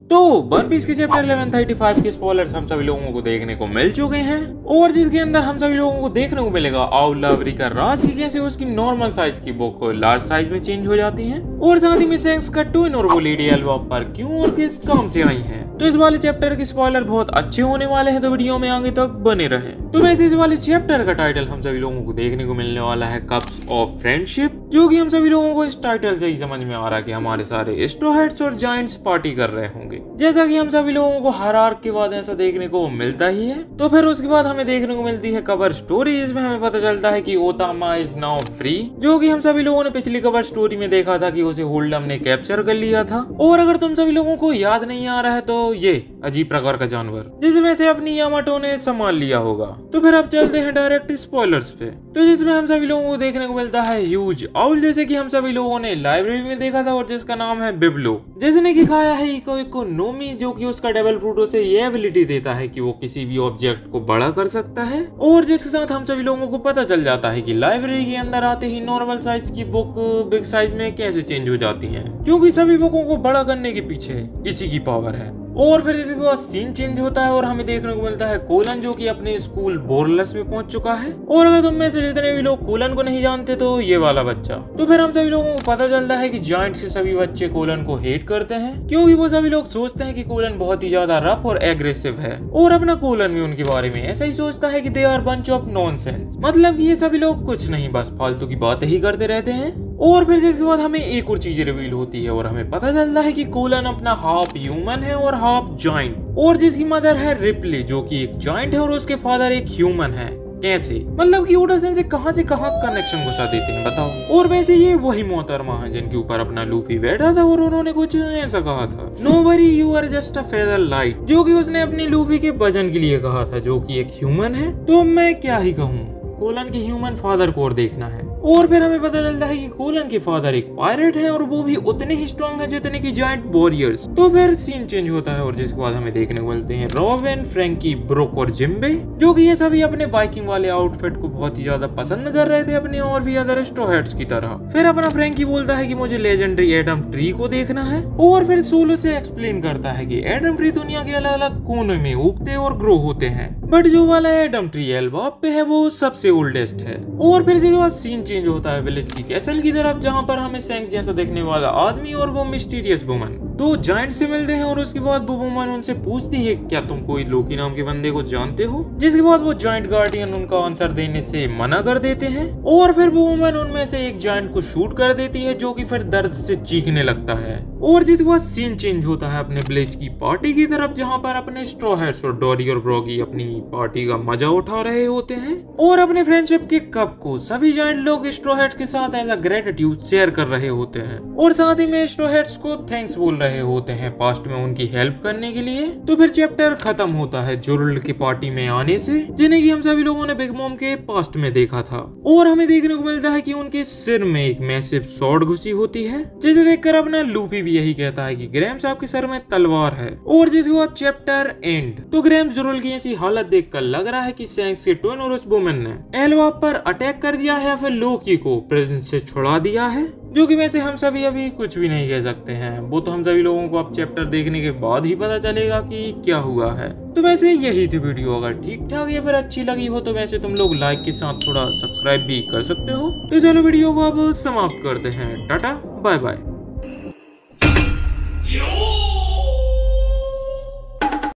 तो one piece के chapter 1135 के स्पॉयलर्स हम सभी लोगों को देखने को मिल चुके हैं और जिसके अंदर हम सभी लोगों को देखने को मिलेगा आउल लावरी का राज की कैसे उसकी नॉर्मल साइज की बुक लार्ज साइज में चेंज हो जाती है और साथ ही में शैंक्स का ट्विन और वो लेडी एल्बाब पर क्यों और किस काम से आई है। तो इस वाले चैप्टर के स्पॉइलर बहुत अच्छे होने वाले हैं, तो वीडियो में आगे तक बने रहें। तो वैसे इस वाले चैप्टर का टाइटल हम सभी लोगों को देखने को मिलने वाला है कप्स ऑफ फ्रेंडशिप, जो कि हम सभी लोगों को इस टाइटल से ही समझ में आ रहा है कि हमारे सारे स्ट्रॉ हैट्स और जायंट्स पार्टी कर रहे होंगे, जैसा कि हम सभी लोगों को हर आर्क के बाद ऐसा देखने को मिलता ही है। तो फिर उसके बाद हमें देखने को मिलती है कवर स्टोरी, जिसमें हमें पता चलता है कि ओतामा इज नाउ फ्री, जो कि हम सभी लोगों ने पिछली कवर स्टोरी में देखा था कि उसे होल्डम ने कैप्चर कर लिया था। और अगर तुम सभी लोगों को याद नहीं आ रहा है तो ये अजीब प्रकार का जानवर जिसमें से अपनी यामाटो ने संभाल लिया होगा। तो फिर अब चलते हैं डायरेक्ट स्पॉयलर्स पे, तो जिसमें हम सभी लोगों को देखने को मिलता है ह्यूज आउल, जैसे कि हम सभी लोगों ने लाइब्रेरी में देखा था, और जिसका नाम है बिब्लो, जिसने कि खाया है इकोनोमी, जो कि उसका डेवल फ्रूट उसे ये एबिलिटी देता है कि वो किसी भी ऑब्जेक्ट को बड़ा कर सकता है। और जिसके साथ हम सभी लोगों को पता चल जाता है कि लाइब्रेरी के अंदर आते ही नॉर्मल साइज की बुक बिग साइज में कैसे चेंज हो जाती है, क्योंकि सभी बुकों को बड़ा करने के पीछे इसी की पावर है। और फिर जिसके बाद सीन चेंज होता है और हमें देखने को मिलता है कोलन, जो कि अपने स्कूल बोरलस में पहुंच चुका है। और अगर तुम में से जितने भी लोग कोलन को नहीं जानते तो ये वाला बच्चा, तो फिर हम सभी लोगों को पता चलता है कि जायंट्स के सभी बच्चे कोलन को हेट करते हैं, क्योंकि वो सभी लोग सोचते हैं कि कोलन बहुत ही ज्यादा रफ और एग्रेसिव है। और अपना कोलन भी उनके बारे में ऐसा ही सोचता है कि they are bunch of nonsense, मतलब कि ये सभी लोग कुछ नहीं बस फालतू की बातें ही करते रहते हैं। और फिर जिसके बाद हमें एक और चीज रिवील होती है और हमें पता चलता है कि कोलन अपना हाफ ह्यूमन है और हाफ जायंट, और जिसकी मदर है रिप्ली, जो कि एक जायंट है और उसके फादर एक ह्यूमन है। कैसे, मतलब कि ओडासन से कहां कनेक्शन घुसा देते हैं बताओ। और वैसे ये वही मोहतरमा है जिनके ऊपर अपना लूफी बैठा था और उन्होंने कुछ ऐसा कहा था, no worry you are just a feather light, जो कि उसने अपनी लूफी के वजन के लिए कहा था, जो कि एक ह्यूमन है। तो मैं क्या ही कहूँ, कोलन के ह्यूमन फादर को और देखना है। और फिर हमें पता चलता है कि कोलन के फादर एक पायरेट है और वो भी उतने ही स्ट्रॉन्ग है जितने की जायंट वॉरियर्स। तो फिर सीन चेंज होता है और जिसके बाद हमें देखने को मिलते हैं रॉबिन, फ्रैंकी, ब्रुक और जिम्बे, जो कि ये सभी अपने बाइकिंग वाले आउटफिट को बहुत ही ज्यादा पसंद कर रहे थे अपने और भी अदर स्ट्रॉ हैट्स की तरह। फिर अपना फ्रैंकी बोलता है कि मुझे लेजेंडरी एडम ट्री को देखना है, और फिर सोलो से एक्सप्लेन करता है कि एडम ट्री दुनिया के अलग अलग कोनों में उगते और ग्रो होते हैं, बट जो वाला एडम ट्री एल्बाब पे है वो सबसे ओल्डेस्ट है। और फिर इसके बाद सीन चेंज होता है विलेज की कैसल की तरफ, जहाँ पर हमें शैंक्स जैसा देखने वाला आदमी और वो मिस्टीरियस वुमन दो जायंट से मिलते हैं। और उसके बाद वो वुमन उनसे पूछती है क्या तुम कोई लोकी नाम के बंदे को जानते हो, जिसके बाद वो जायंट गार्डियन उनका आंसर देने से मना कर देते हैं। और फिर वो वुमन उनमें से एक जायंट को शूट कर देती है, जो कि फिर दर्द से चीखने लगता है। और जिसके बाद सीन चेंज होता है अपने विलेज की पार्टी की तरफ, जहाँ पर अपने स्ट्रॉ हैट्स और डोरी और ब्रॉगी अपनी पार्टी का मजा उठा रहे होते हैं और अपने फ्रेंडशिप के कप को सभी जायंट लोग स्ट्रॉ हैट्स के साथ एज अ ग्रेटिट्यूड शेयर कर रहे होते हैं, और साथ ही में स्ट्रॉ हैट्स को थैंक्स बोल रहे होते हैं पास्ट में उनकी हेल्प करने के लिए। तो फिर चैप्टर खत्म होता है जोरल की पार्टी में आने से, जिन्हें कि हम सभी लोगों ने बिग मॉम के पास्ट में देखा था। और हमें देखने को मिलता है कि उनके सिर में एक मैसिव स्वॉर्ड घुसी होती है, जिसे देखकर अपना लूफी भी यही कहता है कि ग्रैम्स आपके सर में तलवार है। और जिसके बाद चैप्टर एंड, तो ग्रैम्स जोरल की ऐसी हालत देखकर लग रहा है कि शैंक्स के ट्विन और उस वुमन ने एल्बाब पर अटैक कर दिया है या फिर लोकी को प्रिजन से छुड़ा दिया है, जो कि वैसे हम सभी अभी कुछ भी नहीं कह सकते हैं। वो तो हम सभी लोगों को अब चैप्टर देखने के बाद ही पता चलेगा कि क्या हुआ है। तो वैसे यही थी वीडियो, अगर ठीक ठाक या फिर अच्छी लगी हो तो वैसे तुम लोग लाइक के साथ थोड़ा सब्सक्राइब भी कर सकते हो। तो चलो वीडियो को अब समाप्त करते हैं, टाटा बाय बाय।